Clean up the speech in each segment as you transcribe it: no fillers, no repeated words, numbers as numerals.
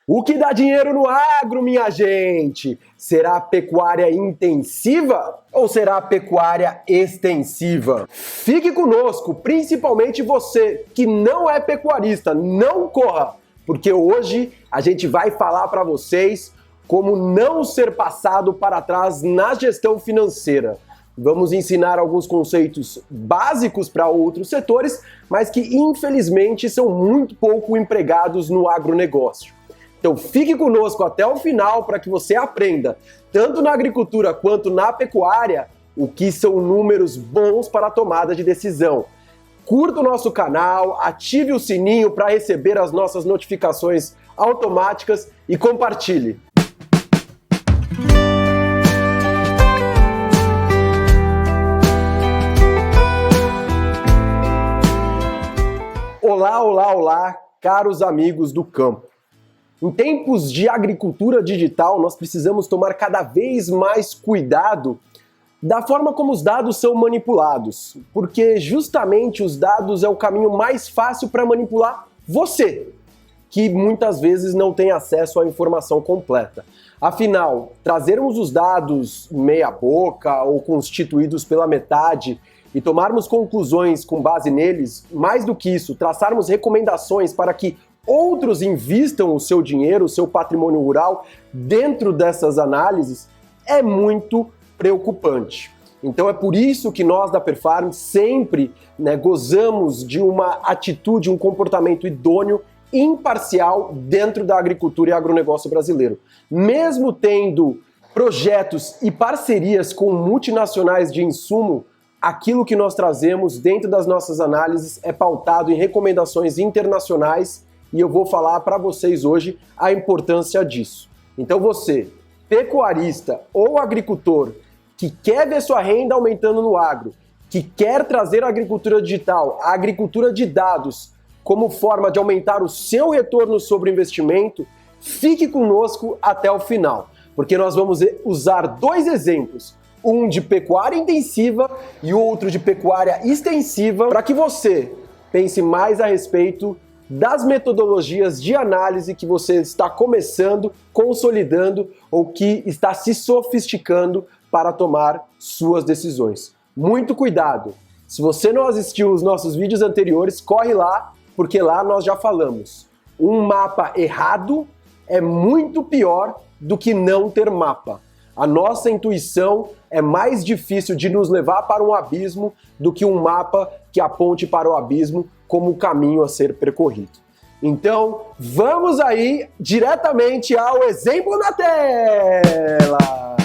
O que dá dinheiro no agro, minha gente? Será a pecuária intensiva ou será a pecuária extensiva? Fique conosco, principalmente você que não é pecuarista, não corra, porque hoje a gente vai falar para vocês como não ser passado para trás na gestão financeira. Vamos ensinar alguns conceitos básicos para outros setores, mas que infelizmente são muito pouco empregados no agronegócio. Então fique conosco até o final para que você aprenda, tanto na agricultura quanto na pecuária, o que são números bons para a tomada de decisão. Curta o nosso canal, ative o sininho para receber as nossas notificações automáticas e compartilhe. Olá, olá, olá, caros amigos do campo. Em tempos de agricultura digital, nós precisamos tomar cada vez mais cuidado da forma como os dados são manipulados, porque justamente os dados é o caminho mais fácil para manipular você, que muitas vezes não tem acesso à informação completa. Afinal, trazermos os dados meia boca ou constituídos pela metade e tomarmos conclusões com base neles, mais do que isso, traçarmos recomendações para que outros invistam o seu dinheiro, o seu patrimônio rural dentro dessas análises, é muito preocupante. Então é por isso que nós da Perfarm sempre gozamos de uma atitude, um comportamento idôneo, imparcial dentro da agricultura e agronegócio brasileiro. Mesmo tendo projetos e parcerias com multinacionais de insumo, aquilo que nós trazemos dentro das nossas análises é pautado em recomendações internacionais e eu vou falar para vocês hoje a importância disso. Então você, pecuarista ou agricultor, que quer ver sua renda aumentando no agro, que quer trazer a agricultura digital, a agricultura de dados, como forma de aumentar o seu retorno sobre o investimento, fique conosco até o final, porque nós vamos usar dois exemplos, um de pecuária intensiva e outro de pecuária extensiva, para que você pense mais a respeito das metodologias de análise que você está começando, consolidando ou que está se sofisticando para tomar suas decisões. Muito cuidado! Se você não assistiu os nossos vídeos anteriores, corre lá, porque lá nós já falamos. Um mapa errado é muito pior do que não ter mapa. A nossa intuição é mais difícil de nos levar para um abismo do que um mapa que aponte para o abismo como o caminho a ser percorrido. Então, vamos aí diretamente ao exemplo na tela!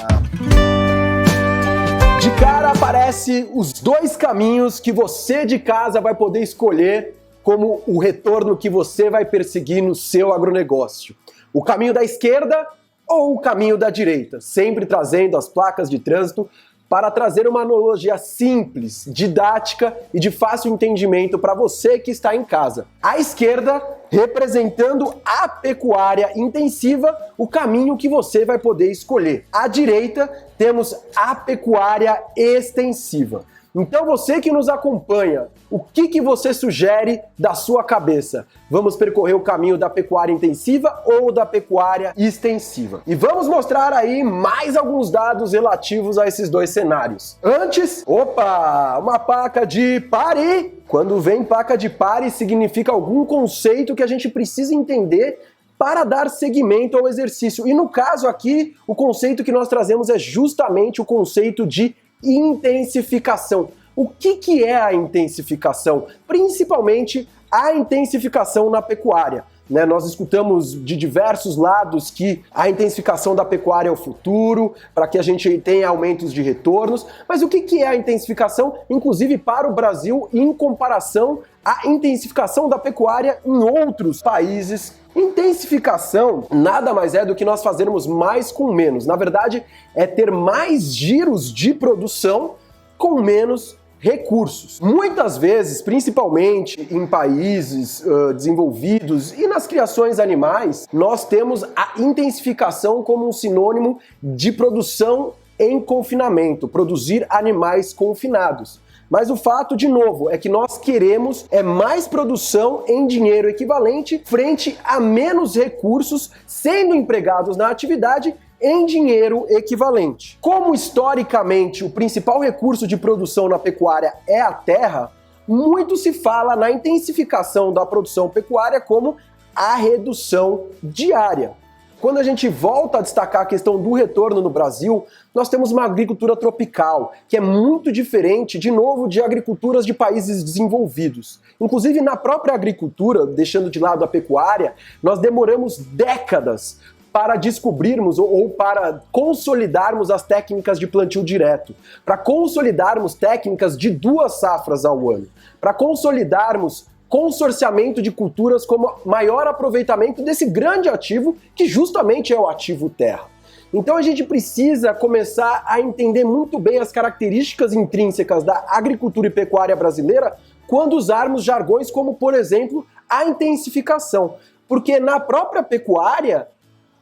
De cara aparece os dois caminhos que você de casa vai poder escolher como o retorno que você vai perseguir no seu agronegócio. O caminho da esquerda ou o caminho da direita, sempre trazendo as placas de trânsito para trazer uma analogia simples, didática e de fácil entendimento para você que está em casa. A esquerda representando a pecuária intensiva, o caminho que você vai poder escolher. À direita temos a pecuária extensiva. Então você que nos acompanha, o que você sugere da sua cabeça? Vamos percorrer o caminho da pecuária intensiva ou da pecuária extensiva? E vamos mostrar aí mais alguns dados relativos a esses dois cenários. Antes, uma placa de pare! Quando vem placa de pare, significa algum conceito que a gente precisa entender para dar seguimento ao exercício. E no caso aqui, o conceito que nós trazemos é justamente o conceito de intensificação. O que é a intensificação? Principalmente a intensificação na pecuária. Nós escutamos de diversos lados que a intensificação da pecuária é o futuro, para que a gente tenha aumentos de retornos, mas o que é a intensificação, inclusive para o Brasil, em comparação à intensificação da pecuária em outros países? Intensificação nada mais é do que nós fazermos mais com menos. Na verdade, é ter mais giros de produção com menos recursos. Muitas vezes, principalmente em países desenvolvidos e nas criações animais, nós temos a intensificação como um sinônimo de produção em confinamento, produzir animais confinados. Mas o fato, de novo, é que nós queremos mais produção em dinheiro equivalente frente a menos recursos sendo empregados na atividade em dinheiro equivalente. Como historicamente o principal recurso de produção na pecuária é a terra, muito se fala na intensificação da produção pecuária como a redução diária. Quando a gente volta a destacar a questão do retorno no Brasil, nós temos uma agricultura tropical, que é muito diferente, de novo, de agriculturas de países desenvolvidos. Inclusive, na própria agricultura, deixando de lado a pecuária, nós demoramos décadas para descobrirmos ou para consolidarmos as técnicas de plantio direto, para consolidarmos técnicas de 2 safras ao ano, para consolidarmos consorciamento de culturas como maior aproveitamento desse grande ativo que justamente é o ativo terra. Então a gente precisa começar a entender muito bem as características intrínsecas da agricultura e pecuária brasileira quando usarmos jargões como, por exemplo, a intensificação. Porque na própria pecuária,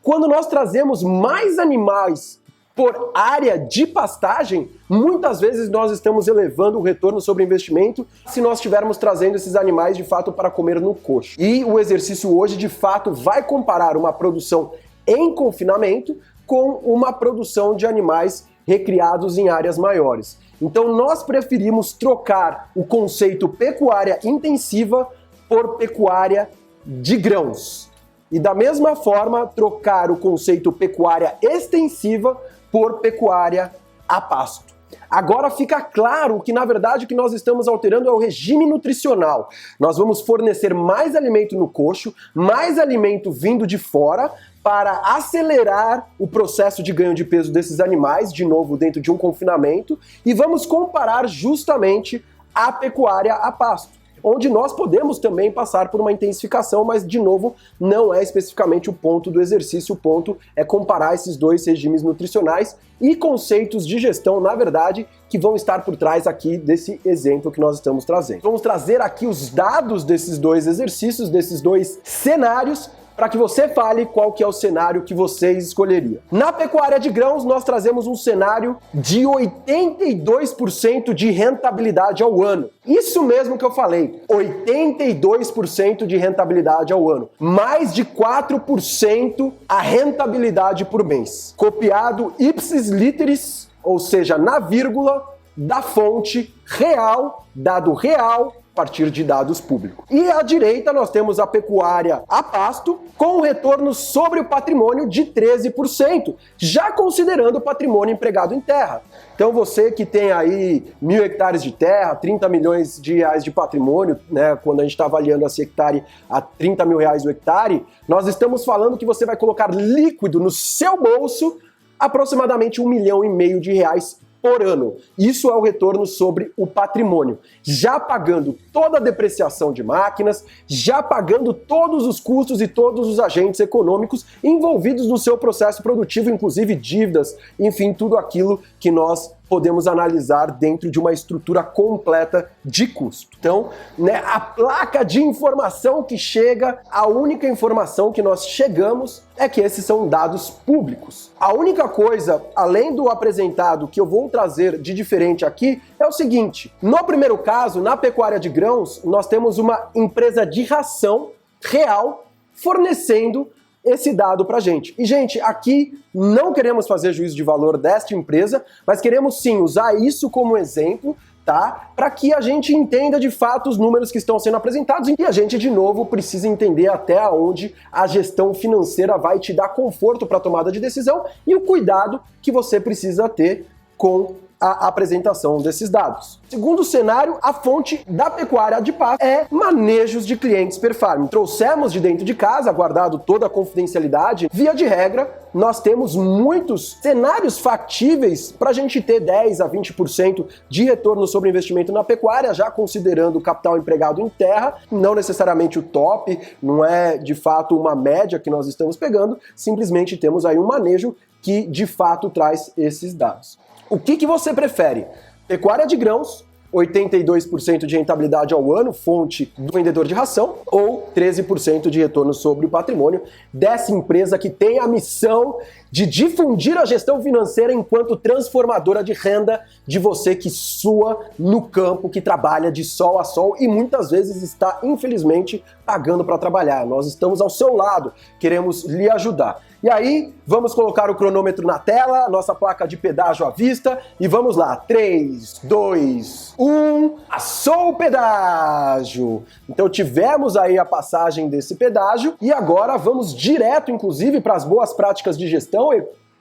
quando nós trazemos mais animais por área de pastagem, muitas vezes nós estamos elevando o retorno sobre investimento se nós estivermos trazendo esses animais de fato para comer no coxo. E o exercício hoje de fato vai comparar uma produção em confinamento com uma produção de animais recriados em áreas maiores. Então nós preferimos trocar o conceito pecuária intensiva por pecuária de grãos. E da mesma forma, trocar o conceito pecuária extensiva por pecuária a pasto. Agora fica claro que, na verdade, o que nós estamos alterando é o regime nutricional. Nós vamos fornecer mais alimento no coxo, mais alimento vindo de fora, para acelerar o processo de ganho de peso desses animais, de novo dentro de um confinamento, e vamos comparar justamente a pecuária a pasto, onde nós podemos também passar por uma intensificação, mas, de novo, não é especificamente o ponto do exercício. O ponto é comparar esses 2 regimes nutricionais e conceitos de gestão, na verdade, que vão estar por trás aqui desse exemplo que nós estamos trazendo. Vamos trazer aqui os dados desses 2 exercícios, desses 2 cenários, para que você fale qual que é o cenário que vocês escolheriam. Na pecuária de grãos, nós trazemos um cenário de 82% de rentabilidade ao ano. Isso mesmo que eu falei, 82% de rentabilidade ao ano. Mais de 4% a rentabilidade por mês. Copiado ipsis literis, ou seja, na vírgula, da fonte real, dado real, a partir de dados públicos. E à direita nós temos a pecuária a pasto com um retorno sobre o patrimônio de 13%, já considerando o patrimônio empregado em terra. Então você que tem aí 1.000 hectares de terra, 30 milhões de reais de patrimônio, né, quando a gente está avaliando esse hectare a 30 mil reais o hectare, nós estamos falando que você vai colocar líquido no seu bolso aproximadamente 1,5 milhão de reais por ano. Isso é o retorno sobre o patrimônio, já pagando toda a depreciação de máquinas, já pagando todos os custos e todos os agentes econômicos envolvidos no seu processo produtivo, inclusive dívidas, enfim, tudo aquilo que nós podemos analisar dentro de uma estrutura completa de custo. Então, né, a placa de informação que chega, a única informação que nós chegamos é que esses são dados públicos. A única coisa, além do apresentado, que eu vou trazer de diferente aqui, é o seguinte: no primeiro caso, na pecuária de grãos, nós temos uma empresa de ração real fornecendo esse dado pra gente. E, gente, aqui não queremos fazer juízo de valor desta empresa, mas queremos sim usar isso como exemplo, tá? Para que a gente entenda de fato os números que estão sendo apresentados e a gente, de novo, precisa entender até onde a gestão financeira vai te dar conforto para a tomada de decisão e o cuidado que você precisa ter com a apresentação desses dados. Segundo cenário, a fonte da pecuária de pasto é manejos de clientes per farm. Trouxemos de dentro de casa, guardado toda a confidencialidade, via de regra, nós temos muitos cenários factíveis para a gente ter 10 a 20% de retorno sobre investimento na pecuária, já considerando o capital empregado em terra, não necessariamente o top, não é de fato uma média que nós estamos pegando, simplesmente temos aí um manejo que de fato traz esses dados. O que você prefere? Pecuária de grãos 82% de rentabilidade ao ano, fonte do vendedor de ração, ou 13% de retorno sobre o patrimônio dessa empresa que tem a missão de difundir a gestão financeira enquanto transformadora de renda de você que sua no campo, que trabalha de sol a sol e muitas vezes está, infelizmente, pagando para trabalhar. Nós estamos ao seu lado, queremos lhe ajudar. E aí, vamos colocar o cronômetro na tela, nossa placa de pedágio à vista, e vamos lá. 3, 2, 1, assou o pedágio! Então tivemos aí a passagem desse pedágio, e agora vamos direto, inclusive, para as boas práticas de gestão.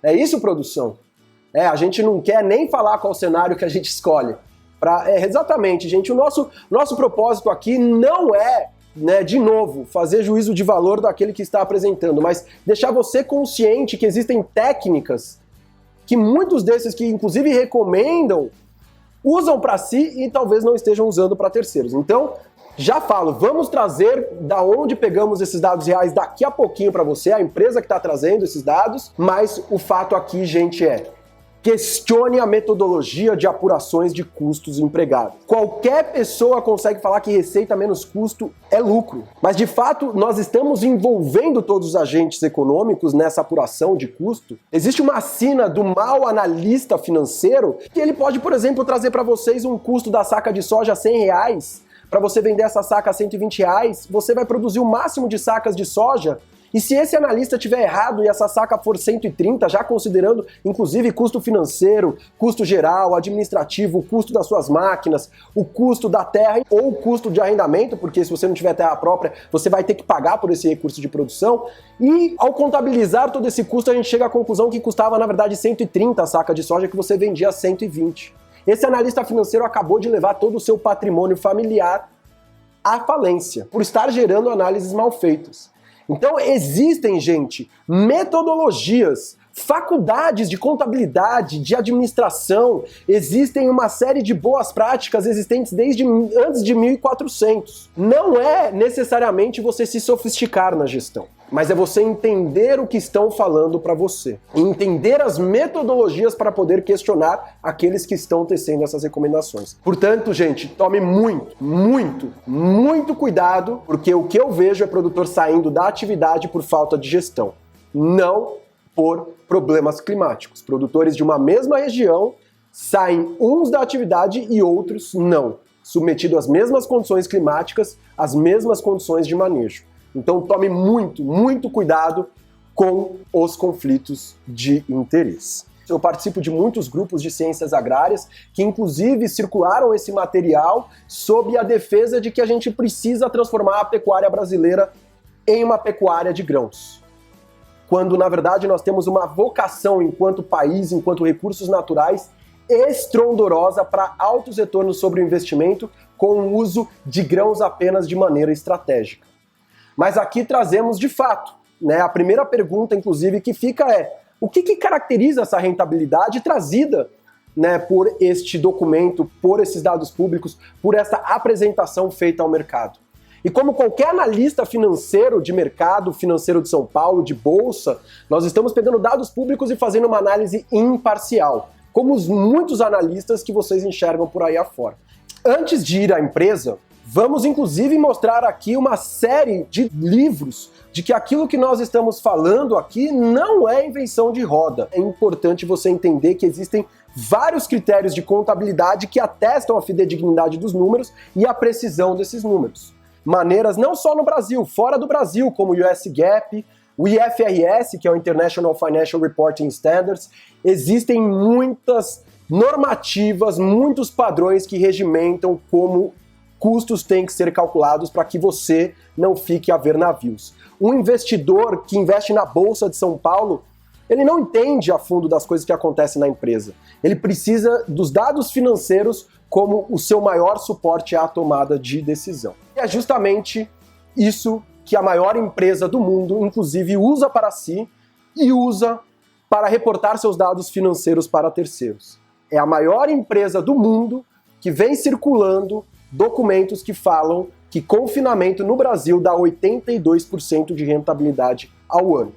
É isso, produção? A gente não quer nem falar qual cenário que a gente escolhe. Exatamente, gente, o nosso propósito aqui não é, de novo, fazer juízo de valor daquele que está apresentando, mas deixar você consciente que existem técnicas que muitos desses que inclusive recomendam usam para si e talvez não estejam usando para terceiros. Então, já falo, vamos trazer da onde pegamos esses dados reais daqui a pouquinho para você, a empresa que está trazendo esses dados, mas o fato aqui, gente, questione a metodologia de apurações de custos empregados. Qualquer pessoa consegue falar que receita menos custo é lucro, mas de fato nós estamos envolvendo todos os agentes econômicos nessa apuração de custo. Existe uma sina do mau analista financeiro que ele pode, por exemplo, trazer para vocês um custo da saca de soja R$100, para você vender essa saca a R$120, você vai produzir o máximo de sacas de soja. E se esse analista tiver errado e essa saca for 130, já considerando inclusive custo financeiro, custo geral, administrativo, o custo das suas máquinas, o custo da terra ou o custo de arrendamento, porque se você não tiver terra própria, você vai ter que pagar por esse recurso de produção. E ao contabilizar todo esse custo, a gente chega à conclusão que custava, na verdade, 130 a saca de soja que você vendia a 120. Esse analista financeiro acabou de levar todo o seu patrimônio familiar à falência, por estar gerando análises mal feitas. Então existem, gente, metodologias, faculdades de contabilidade, de administração, existem uma série de boas práticas existentes desde antes de 1400. Não é necessariamente você se sofisticar na gestão, mas é você entender o que estão falando para você, e entender as metodologias para poder questionar aqueles que estão tecendo essas recomendações. Portanto, gente, tome muito cuidado, porque o que eu vejo é produtor saindo da atividade por falta de gestão, não por problemas climáticos. Produtores de uma mesma região saem uns da atividade e outros não, submetidos às mesmas condições climáticas, às mesmas condições de manejo. Então tome muito cuidado com os conflitos de interesse. Eu participo de muitos grupos de ciências agrárias que inclusive circularam esse material sob a defesa de que a gente precisa transformar a pecuária brasileira em uma pecuária de grãos, quando na verdade nós temos uma vocação enquanto país, enquanto recursos naturais, estrondorosa para altos retornos sobre o investimento com o uso de grãos apenas de maneira estratégica. Mas aqui trazemos de fato, a primeira pergunta inclusive que fica o que caracteriza essa rentabilidade trazida por este documento, por esses dados públicos, por essa apresentação feita ao mercado? E como qualquer analista financeiro de mercado, financeiro de São Paulo, de bolsa, nós estamos pegando dados públicos e fazendo uma análise imparcial, como os muitos analistas que vocês enxergam por aí afora. Antes de ir à empresa, vamos inclusive mostrar aqui uma série de livros de que aquilo que nós estamos falando aqui não é invenção de roda. É importante você entender que existem vários critérios de contabilidade que atestam a fidedignidade dos números e a precisão desses números. Maneiras não só no Brasil, fora do Brasil, como o US GAAP, o IFRS, que é o International Financial Reporting Standards. Existem muitas normativas, muitos padrões que regimentam como custos têm que ser calculados para que você não fique a ver navios. Um investidor que investe na Bolsa de São Paulo, ele não entende a fundo das coisas que acontecem na empresa. Ele precisa dos dados financeiros como o seu maior suporte à tomada de decisão. E é justamente isso que a maior empresa do mundo, inclusive, usa para si e usa para reportar seus dados financeiros para terceiros. É a maior empresa do mundo que vem circulando documentos que falam que confinamento no Brasil dá 82% de rentabilidade ao ano.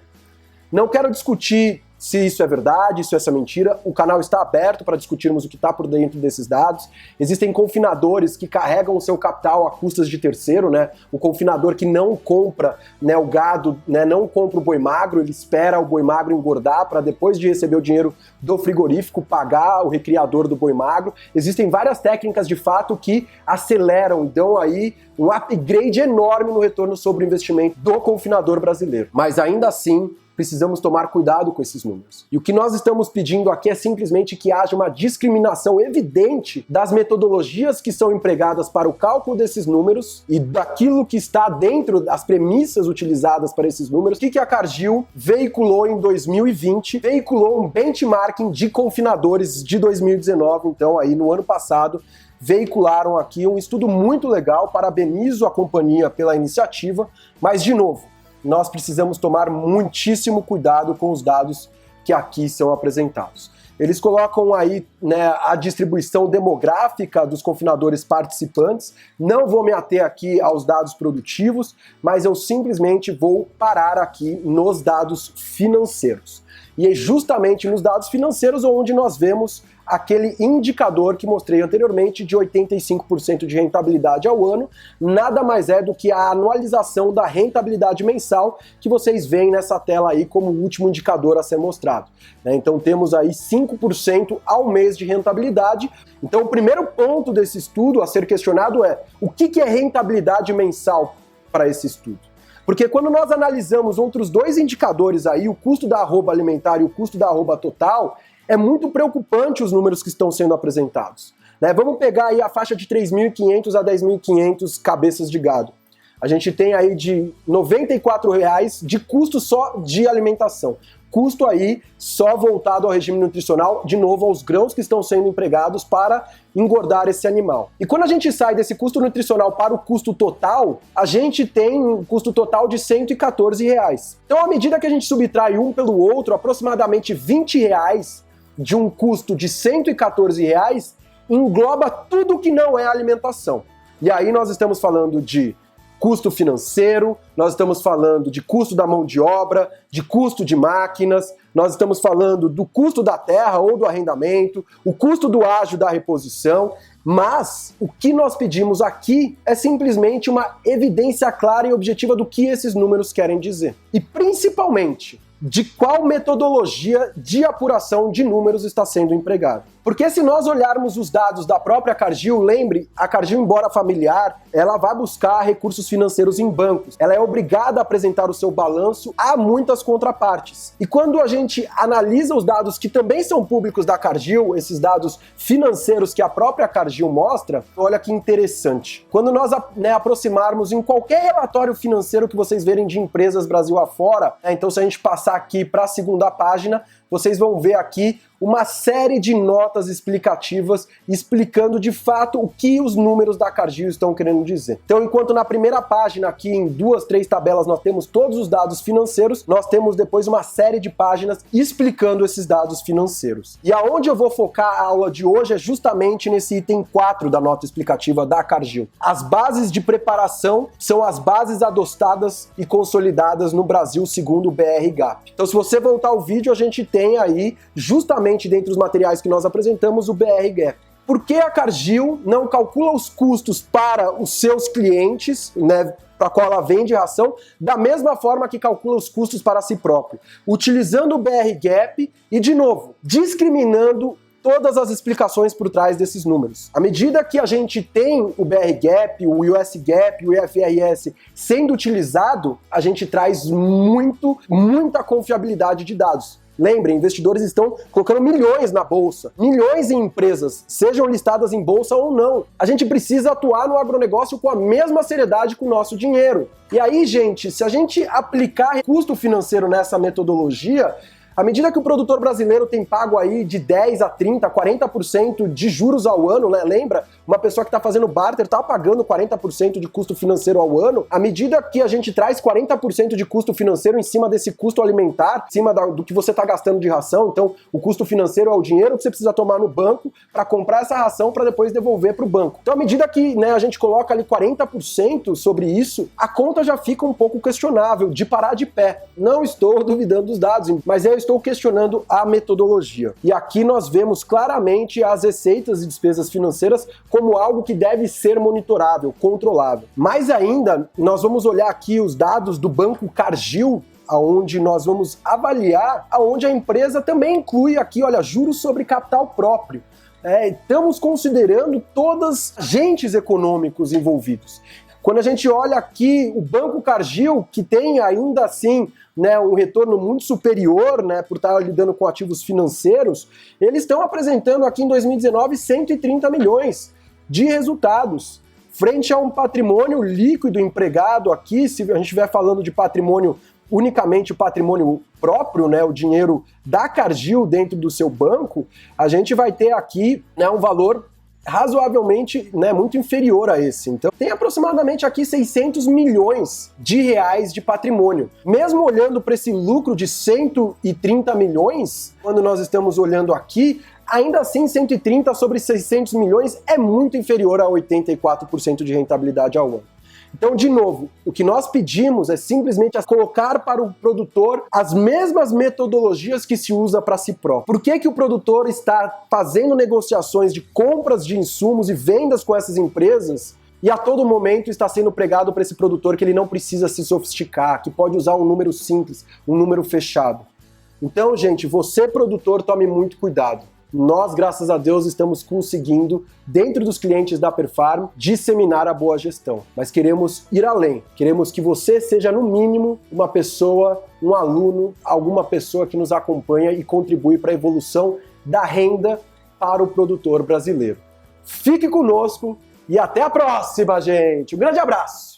Não quero discutir se isso é verdade, se essa é mentira. O canal está aberto para discutirmos o que está por dentro desses dados. Existem confinadores que carregam o seu capital a custas de terceiro, né? O confinador que não compra, né, o gado, né, não compra o boi magro, ele espera o boi magro engordar para depois de receber o dinheiro do frigorífico pagar o recriador do boi magro. Existem várias técnicas de fato que aceleram, dão aí um upgrade enorme no retorno sobre o investimento do confinador brasileiro. Mas ainda assim, precisamos tomar cuidado com esses números. E o que nós estamos pedindo aqui é simplesmente que haja uma discriminação evidente das metodologias que são empregadas para o cálculo desses números e daquilo que está dentro das premissas utilizadas para esses números. O que a Cargill veiculou em 2020? Veiculou um benchmarking de confinadores de 2019, então aí no ano passado, veicularam aqui um estudo muito legal, parabenizo a companhia pela iniciativa, mas de novo, nós precisamos tomar muitíssimo cuidado com os dados que aqui são apresentados. Eles colocam aí, né, a distribuição demográfica dos confinadores participantes. Não vou me ater aqui aos dados produtivos, mas eu simplesmente vou parar aqui nos dados financeiros. E é justamente nos dados financeiros onde nós vemos aquele indicador que mostrei anteriormente de 85% de rentabilidade ao ano, nada mais é do que a anualização da rentabilidade mensal que vocês veem nessa tela aí como o último indicador a ser mostrado. Então temos aí 5% ao mês de rentabilidade. Então o primeiro ponto desse estudo a ser questionado é: o que é rentabilidade mensal para esse estudo? Porque quando nós analisamos outros dois indicadores aí, o custo da arroba alimentar e o custo da arroba total, é muito preocupante os números que estão sendo apresentados. Né? Vamos pegar aí a faixa de 3.500 a 10.500 cabeças de gado. A gente tem aí de R$ 94,00 de custo só de alimentação. Custo aí só voltado ao regime nutricional, de novo aos grãos que estão sendo empregados para engordar esse animal. E quando a gente sai desse custo nutricional para o custo total, a gente tem um custo total de R$ 114,00. Então, à medida que a gente subtrai um pelo outro, aproximadamente R$ 20,00 de um custo de R$ 114,00 engloba tudo que não é alimentação. E aí nós estamos falando de custo financeiro, nós estamos falando de custo da mão de obra, de custo de máquinas, nós estamos falando do custo da terra ou do arrendamento, o custo do ágio da reposição, mas o que nós pedimos aqui é simplesmente uma evidência clara e objetiva do que esses números querem dizer. E principalmente, de qual metodologia de apuração de números está sendo empregada. Porque se nós olharmos os dados da própria Cargill, lembre, a Cargill, embora familiar, ela vai buscar recursos financeiros em bancos. Ela é obrigada a apresentar o seu balanço a muitas contrapartes. E quando a gente analisa os dados que também são públicos da Cargill, esses dados financeiros que a própria Cargill mostra, olha que interessante. Quando nós aproximarmos em qualquer relatório financeiro que vocês verem de empresas Brasil afora, então se a gente passar aqui para a segunda página, vocês vão ver aqui uma série de notas explicativas explicando de fato o que os números da Cargill estão querendo dizer. Então, enquanto na primeira página aqui em 2, 3 tabelas nós temos todos os dados financeiros, nós temos depois uma série de páginas explicando esses dados financeiros. E aonde eu vou focar a aula de hoje é justamente nesse item 4 da nota explicativa da Cargill. As bases de preparação são as bases adotadas e consolidadas no Brasil segundo o BR-GAAP. Então, se você voltar ao vídeo, a gente tem aí justamente dentre os materiais que nós apresentamos o BR-GAAP. Por que a Cargill não calcula os custos para os seus clientes, né, para qual ela vende ração, da mesma forma que calcula os custos para si próprio? Utilizando o BR-GAAP e, de novo, discriminando todas as explicações por trás desses números. À medida que a gente tem o BR-GAAP, o US GAAP, o IFRS sendo utilizado, a gente traz muita confiabilidade de dados. Lembrem, investidores estão colocando milhões na bolsa, milhões em empresas, sejam listadas em bolsa ou não. A gente precisa atuar no agronegócio com a mesma seriedade com o nosso dinheiro. E aí, gente, se a gente aplicar custo financeiro nessa metodologia, à medida que o produtor brasileiro tem pago aí de 10 a 30, 40% de juros ao ano, né? Lembra? Uma pessoa que está fazendo barter está pagando 40% de custo financeiro ao ano. À medida que a gente traz 40% de custo financeiro em cima desse custo alimentar, em cima do que você está gastando de ração, então o custo financeiro é o dinheiro que você precisa tomar no banco para comprar essa ração para depois devolver para o banco. Então, à medida que, né, a gente coloca ali 40% sobre isso, a conta já fica um pouco questionável, de parar de pé. Não estou duvidando dos dados, mas eu estou questionando a metodologia. E aqui nós vemos claramente as receitas e despesas financeiras como algo que deve ser monitorável, controlável. Mais ainda, nós vamos olhar aqui os dados do Banco Cargill, onde nós vamos avaliar aonde a empresa também inclui aqui, olha, juros sobre capital próprio. Estamos considerando todos os agentes econômicos envolvidos. Quando a gente olha aqui o Banco Cargill, que tem ainda assim, né, um retorno muito superior, né, por estar lidando com ativos financeiros, eles estão apresentando aqui em 2019 130 milhões de resultados, frente a um patrimônio líquido empregado aqui, se a gente estiver falando de patrimônio, unicamente o patrimônio próprio, né, o dinheiro da Cargill dentro do seu banco, a gente vai ter aqui, né, um valor razoavelmente, né, muito inferior a esse. Então, tem aproximadamente aqui 600 milhões de reais de patrimônio. Mesmo olhando para esse lucro de 130 milhões, quando nós estamos olhando aqui, ainda assim 130 sobre 600 milhões é muito inferior a 84% de rentabilidade ao ano. Então, de novo, o que nós pedimos é simplesmente colocar para o produtor as mesmas metodologias que se usa para si próprio. Por que o produtor está fazendo negociações de compras de insumos e vendas com essas empresas e a todo momento está sendo pregado para esse produtor que ele não precisa se sofisticar, que pode usar um número simples, um número fechado? Então, gente, você produtor, tome muito cuidado. Nós, graças a Deus, estamos conseguindo, dentro dos clientes da Perfarm, disseminar a boa gestão. Mas queremos ir além. Queremos que você seja, no mínimo, uma pessoa, um aluno, alguma pessoa que nos acompanha e contribui para a evolução da renda para o produtor brasileiro. Fique conosco e até a próxima, gente! Um grande abraço!